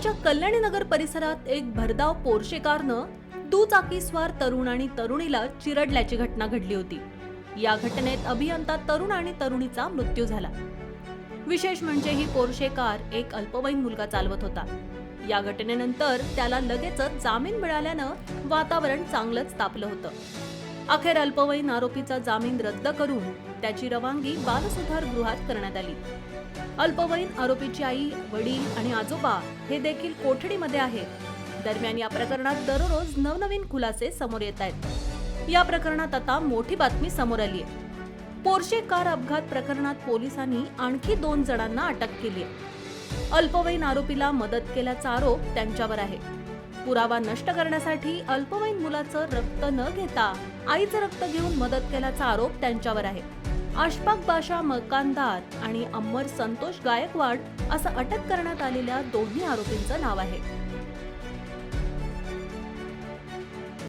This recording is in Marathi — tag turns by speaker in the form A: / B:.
A: पुण्याच्या कल्याणीनगर परिसरात एक भरधाव पोर्शे कारनं दुचाकीस्वार तरुण आणि तरुणीला चिरडल्याची घटना घडली होती। या घटनेत अभियंता तरुण आणि तरुणीचा मृत्यू झाला। विशेष म्हणजे ही पोर्शे कार एक अल्पवयीन मुलगा चालवत होता। या घटनेनंतर त्याला लगेचच जामीन मिळाल्यानं वातावरण चांगलंच तापलं होतं। अखेर अल्पवयीन आरोपीचा जामीन रद्द करून त्याची रवानगी बालसुधार गृहात करण्यात आली। अल्पवयीन आरोपीची आई, वडील आणि आजोबा हे देखील कोठडीमध्ये आहेत। दरम्यान या प्रकरणात दररोज नवनवीन खुलासे समोर येत आहेत। या प्रकरणात आता मोठी बातमी समोर आली आहे। पोर्शे कार अपघात प्रकरणात पोलिसांनी आणखी 2 जणांना अटक केली आहे। अल्पवयीन आरोपीला मदत केल्याचा आरोप त्यांच्यावर आहे। पुरावा नष्ट करण्यासाठी अल्पवयीन मुलाचं रक्त न घेता आईचं रक्त घेऊन मदत केल्याचा आरोप त्यांच्यावर आहे। अशफाक बाशा मकानदार आणि अमर संतोष गायकवाड असं अटक करण्यात आलेल्या दोन्ही आरोपींचं नाव आहे।